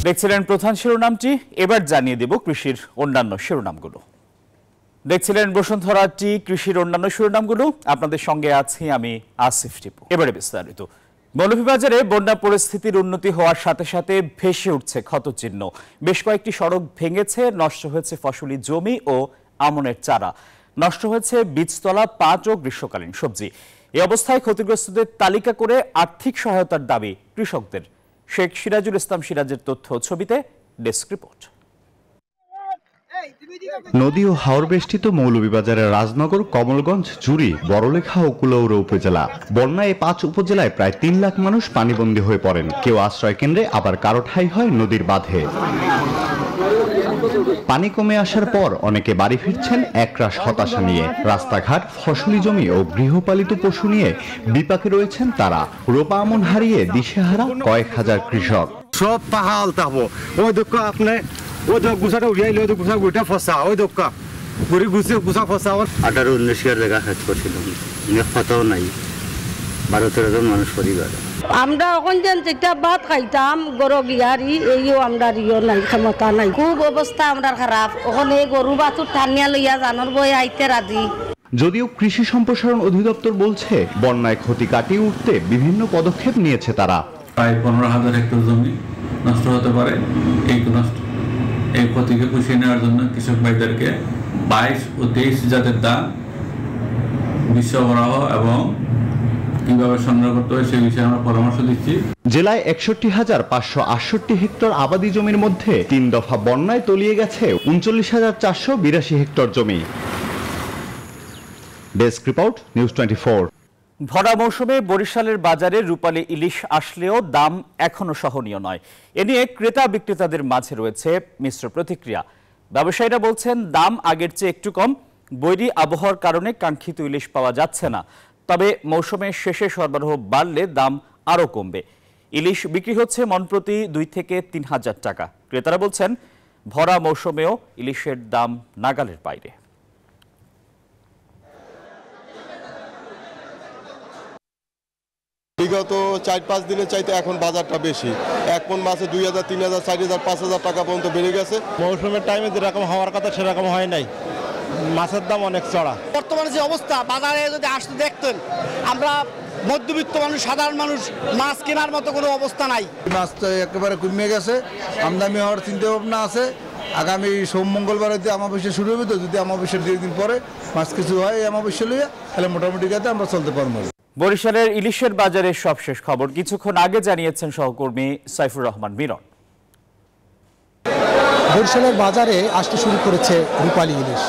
দেখছিলেন প্রধান শিরোনামটি, এবার জানিয়ে দেব কৃষির অন্যান্য শিরোনামগুলো। দেখছিলেন বসুন্ধরা টি, কৃষির অন্যান্য শিরোনামগুলো। আপনাদের সঙ্গে আছি আমি আসিফ টিপু। এবারে বিস্তারিত। মৌলভীবাজারে বন্যা পরিস্থিতির উন্নতি হওয়ার সাথে সাথে ভেসে উঠছে ক্ষতচিহ্ন। বেশ কয়েকটি সড়ক ভেঙেছে, নষ্ট হয়েছে ফসলি জমি ও আমনের চারা, নষ্ট হয়েছে বীজতলা, পাট ও গ্রীষ্মকালীন সবজি। এই অবস্থায় ক্ষতিগ্রস্তদের তালিকা করে আর্থিক সহায়তার দাবি কৃষকদের। শেখ সিরাজুল ইসলাম সিরাজের তথ্য ছবিতে ডেস্ক রিপোর্ট। নদী ও হাওর বেষ্টিত মৌলভীবাজারের রাজনগর, কমলগঞ্জ, জুড়ি, বড়লেখা ও কুলাউড়া উপজেলা। বন্যায় 5 উপজেলায় প্রায় 3 লাখ মানুষ পানিবন্দী হয়ে পড়েন। কেউ আশ্রয় কেন্দ্রে, আবার কারো ঠাঁই হয় নদীর বাঁধে। পানি কমে আসার পর অনেকে বাড়ি ফিরছেন একরাশ হতাশা নিয়ে। রাস্তাঘাট, ফসলি জমি ও গৃহপালিত পশু নিয়ে বিপাকে রয়েছেন তারা। রোপা আমন হারিয়ে দিশেহারা কয়েক হাজার কৃষক। সব পাহাল তাবো ওই দুঃখ আপনি ওই গুছাটা উড়িয়াইলে ওই গুছা গুটা ফসা ওই দুঃখ গুড়ি গুছে গুছা ফসা 18-19 জায়গা কাজ করছিলাম, কথাও নাই, 12-13 জন মানুষ পরিবার। আমরা এখন যেটা ভাত খাইতাম গরু গিয়ারি, এইও আমরা ইয়ে নাই, ক্ষমতা নাই, খুব অবস্থা আমরা খারাপ। ওখানে গরু বাছুর টানিয়া লইয়া জানোর বয়ে আইতে রাজি। যদিও কৃষি সম্প্রসারণ অধিদপ্তর বলছে বন্যায় ক্ষতি কাটিয়ে উঠতে বিভিন্ন পদক্ষেপ নিয়েছে তারা। প্রায় 15,000 হেক্টর জমি নষ্ট হতে পারে। এই ক্ষতিকে পুষিয়ে নেওয়ার জন্য কৃষক ভাইদেরকে 22 ও 23 জাতের ধান বীজ সরবরাহ এবং কিভাবে সংগ্রহ করতে হয় সেই বিষয়ে আমরা পরামর্শ দিচ্ছি। জেলায় 61,568 হেক্টর আবাদি জমির মধ্যে 3 দফা বন্যায় তলিয়ে গেছে 39,482 হেক্টর জমি। Desk report, news 24। ভরা মৌসুমে বরিশালের বাজারে রূপালী ইলিশ আসলেও দাম এখনো সহনীয় নয়। এ নিয়ে ক্রেতা বিক্রেতাদের মাঝে রয়েছে মিশ্র প্রতিক্রিয়া। ব্যবসায়ীরা বলছেন দাম আগের চেয়ে একটু কম, বৈরী আবহাওয়ার কারণে কাঙ্ক্ষিত ইলিশ পাওয়া যাচ্ছে না। তবে মৌসুমের শেষে সরবরাহ বাড়লে দাম আরও কমবে। ইলিশ বিক্রি হচ্ছে মণপ্রতি 2 থেকে 3 হাজার টাকা। ক্রেতারা বলছেন ভরা মৌসুমেও ইলিশের দাম নাগালের বাইরে। বিগত 4-5 দিনের চাইতে এখন বাজারটা বেশি। এক মণ মাছে 2,000, 3,000, 4,000, 5,000 টাকা পর্যন্ত বেড়ে গেছে। মৌসুমের টাইমে যেরকম হওয়ার কথা সেরকম হয় নাই, মাছের দাম অনেক চড়া। বর্তমানে যে অবস্থা, বাজারে যদি আসতে দেখতেন, আমরা মধ্যবিত্ত মানুষ, সাধারণ মানুষ, মাছ কেনার মতো কোনো অবস্থা নাই। মাছ তো একেবারে কমে গেছে, আমদানি হওয়ার চিন্তা ভাবনা আছে। আগামী সোম মঙ্গলবার হইতে অমাবস্যা শুরু হবে, তো যদি অমাবস্যার 2 দিন পরে মাছ কিছু হয় অমাবস্যা লইয়া, তাহলে মোটামুটি কাজে আমরা চলতে পারবো। বরিশালের ইলিশের বাজারে সবশেষ খবর কিছুক্ষণ আগে জানিয়েছেন সহকর্মী সাইফুর রহমান মিরন। বরিশালের বাজারে আসতে শুরু করেছে রূপালী ইলিশ,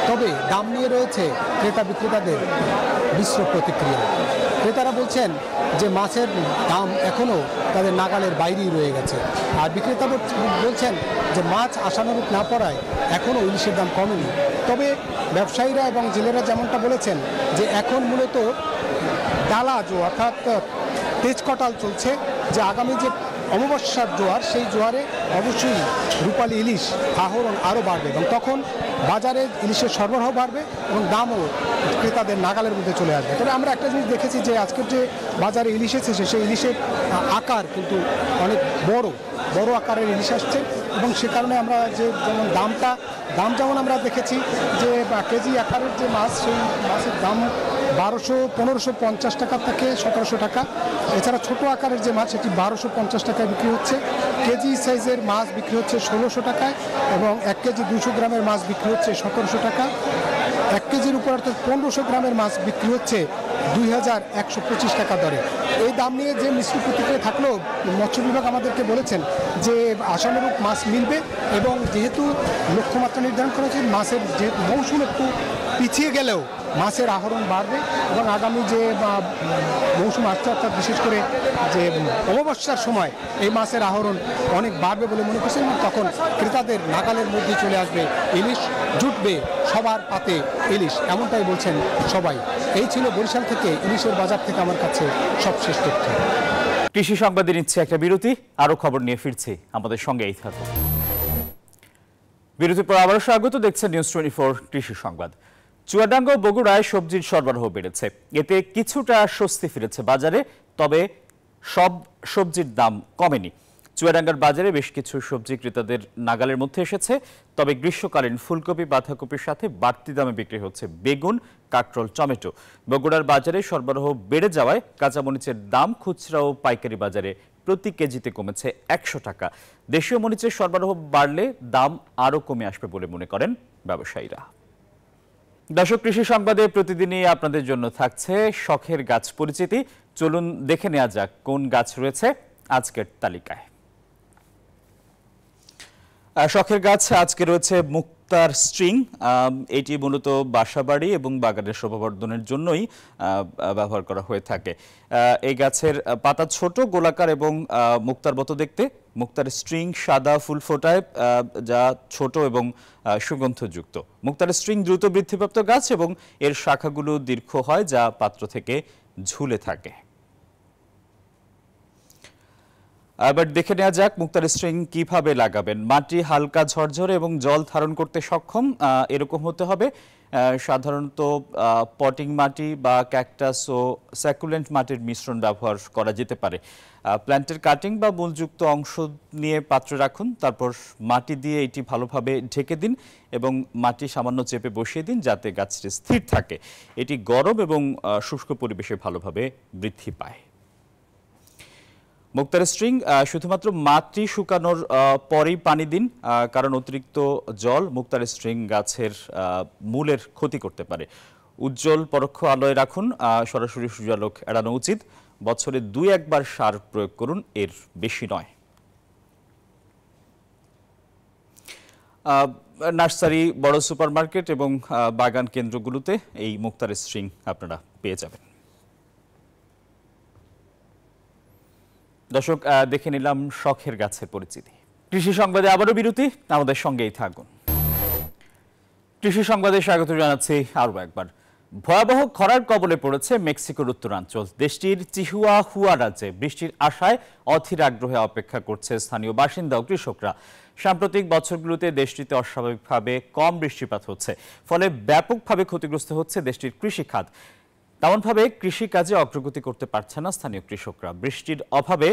তবে দাম নিয়ে রয়েছে ক্রেতা বিক্রেতাদের মিশ্র প্রতিক্রিয়া। ক্রেতারা বলছেন যে মাছের দাম এখনও তাদের নাগালের বাইরেই রয়ে গেছে, আর বিক্রেতা বলছেন যে মাছ আশানুরূপ না পড়ায় এখনও ইলিশের দাম কমেনি। তবে ব্যবসায়ীরা এবং জেলেরা যেমনটা বলেছেন যে এখন মূলত ডালা জোয়ার অর্থাৎ তেজ কটাল চলছে, যে আগামী যে অমাবস্যার জোয়ার, সেই জোয়ারে অবশ্যই রূপালী ইলিশ আহরণ আরও বাড়বে এবং তখন বাজারে ইলিশের সরবরাহ বাড়বে এবং দামও ক্রেতাদের নাগালের মধ্যে চলে আসবে। তবে আমরা একটা জিনিস দেখেছি যে আজকের যে বাজারে ইলিশ এসেছে, সেই ইলিশের আকার কিন্তু অনেক বড় আকারের ইলিশ আসছে এবং সে কারণে আমরা যে যেমন দাম যেমন আমরা দেখেছি যে কেজি আকারের যে মাছ, সেই মাছের দাম 1,1550 টাকা থেকে 1700 টাকা। এছাড়া ছোট আকারের যে মাছ, সেটি 1250 টাকায় বিক্রি হচ্ছে। কেজি সাইজের মাছ বিক্রি হচ্ছে 1600 টাকায় এবং 1 কেজি 200 গ্রামের মাছ বিক্রি হচ্ছে 1700 টাকা। 1 কেজির উপর অর্থাৎ 1500 গ্রামের মাছ বিক্রি হচ্ছে 2,125 টাকা দরে। এই দাম নিয়ে যে মিশ্র প্রতিক্রিয়া থাকলেও মৎস্য বিভাগ আমাদেরকে বলেছেন যে আশানুরূপ মাছ মিলবে এবং যেহেতু লক্ষ্যমাত্রা নির্ধারণ করা হয়েছে, মাছের যেহেতু মৌসুম একটু পিছিয়ে গেলেও মাছের আহরণ বাড়বে এবং আগামী যে মৌসুম আসছে অর্থাৎ বিশেষ করে যে অমাবস্যার সময় এই মাছের আহরণ অনেক বাড়বে বলে মনে করছেন এবং তখন ক্রেতাদের নাগালের মধ্যে চলে আসবে ইলিশ, জুটবে সবার পাতে ইলিশ, এমনটাই বলছেন সবাই। এই ছিল বরিশাল থেকে ইলিশের বাজার থেকে আমার কাছে সবশেষ তথ্য। কৃষি সংবাদে নিচ্ছে একটা বিরতি, আরও খবর নিয়ে ফিরছি, আমাদের সঙ্গেই থাকুন। বিরতির পর আবারও স্বাগত, দেখছেন নিউজ 24 কৃষি সংবাদ। চুয়াডাঙ্গা ও বগুড়ায় সবজির সরবরাহ বেড়েছে, এতে কিছুটা স্বস্তি ফিরেছে বাজারে, তবে সব সবজির দাম কমেনি। চুয়াডাঙ্গার বাজারে বেশ কিছু সবজি ক্রেতাদের নাগালের মধ্যে এসেছে। তবে গ্রীষ্মকালীন ফুলকপি, বাঁধাকপির সাথে বাড়তি দামে বিক্রি হচ্ছে বেগুন, কাঁকরোল, টমেটো। বগুড়ার বাজারে সরবরাহ বেড়ে যাওয়ায় কাঁচামরিচের দাম খুচরা ও পাইকারি বাজারে প্রতি কেজিতে কমেছে 100 টাকা। দেশীয় মরিচের সরবরাহ বাড়লে দাম আরও কমে আসবে বলে মনে করেন ব্যবসায়ীরা। দর্শক, কৃষি সংবাদে প্রতিদিনই আপনাদের জন্য থাকছে শখের গাছ পরিচিতি। চলুন দেখে নেওয়া যাক কোন গাছ রয়েছে আজকের তালিকায়। শখের গাছ আজকে রয়েছে মুক্তার স্ট্রিং। এটি মূলত বাসাবাড়ি এবং বাগানের শোভাবর্ধনের জন্যই ব্যবহার করা হয়ে থাকে। এই গাছের পাতা ছোট, গোলাকার এবং মুক্তার মতো দেখতে। মুক্তার স্ট্রিং সাদা ফুল ফোটায়, যা ছোট এবং সুগন্ধযুক্ত। মুক্তার স্ট্রিং দ্রুত বৃদ্ধিপ্রাপ্ত গাছ এবং এর শাখাগুলো দীর্ঘ হয়, যা পাত্র থেকে ঝুলে থাকে। এবার দেখে নেওয়া যাক মুক্তার স্ট্রিং কিভাবে লাগাবেন। মাটি হালকা, ঝরঝরে এবং জল ধারণ করতে সক্ষম এরকম হতে হবে। সাধারণত পটিং মাটি বা ক্যাকটাস ও স্যাকুলেন্ট মাটির মিশ্রণ ব্যবহার করা যেতে পারে। প্ল্যান্টের কাটিং বা মূলযুক্ত অংশ নিয়ে পাত্রে রাখুন, তারপর মাটি দিয়ে এটি ভালোভাবে ঢেকে দিন এবং মাটি সামান্য চেপে বসিয়ে দিন যাতে গাছটি স্থির থাকে। এটি গরম এবং শুষ্ক পরিবেশে ভালোভাবে বৃদ্ধি পায়। মুক্তার স্ট্রিং শুধুমাত্র মাটি শুকানোর পরেই পানি দিন, কারণ অতিরিক্ত জল মুক্তার স্ট্রিং গাছের মূলের ক্ষতি করতে পারে। উজ্জ্বল পরোক্ষ আলোয় রাখুন, সরাসরি সূর্যালোক এড়ানো উচিত। বছরে 2-1 বার সার প্রয়োগ করুন, এর বেশি নয়। নার্সারি, বড় সুপারমার্কেট এবং বাগান কেন্দ্রগুলোতে এই মুক্তার স্ট্রিং আপনারা পেয়ে যাবেন। দর্শক, দেখে নিলাম শখের গাছের পরিচিতি। কৃষি সংবাদে আবারও বিরতি, আমাদের সঙ্গেই থাকুন। কৃষি সংবাদে স্বাগত জানাচ্ছি আরও একবার। ভয়াবহ খরার কবলে পড়েছে মেক্সিকোর উত্তরাঞ্চল। দেশটির চিহুয়াহুয়া রাজ্যে বৃষ্টির আশায় অধীর আগ্রহে অপেক্ষা করছে স্থানীয় বাসিন্দা ও কৃষকরা। সাম্প্রতিক বছরগুলোতে দেশটিতে অস্বাভাবিকভাবে কম বৃষ্টিপাত হচ্ছে, ফলে ব্যাপকভাবে ক্ষতিগ্রস্ত হচ্ছে দেশটির কৃষিখাত। তেমনভাবে কৃষিকাজে অগ্রগতি করতে পারছে না স্থানীয় কৃষকরা। বৃষ্টির অভাবে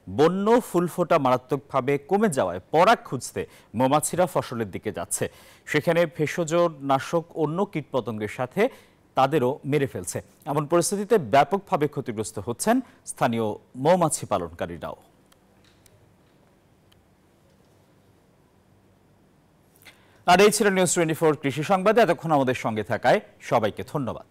বন্য ফুল ফোটা মারাত্মকভাবে কমে যাওয়ায় পরাগ খুঁজতে মৌমাছিরা ফসলের দিকে যাচ্ছে। সেখানে ভেষজ নাশক অন্য কীটপতঙ্গের সাথে তাদেরও মেরে ফেলছে। এমন পরিস্থিতিতে ব্যাপকভাবে ক্ষতিগ্রস্ত হচ্ছেন স্থানীয় মৌমাছি পালনকারীরাও। আর এই ছিল নিউজ 24 কৃষি সংবাদে। এতক্ষণ আমাদের সঙ্গে থাকায় সবাইকে ধন্যবাদ।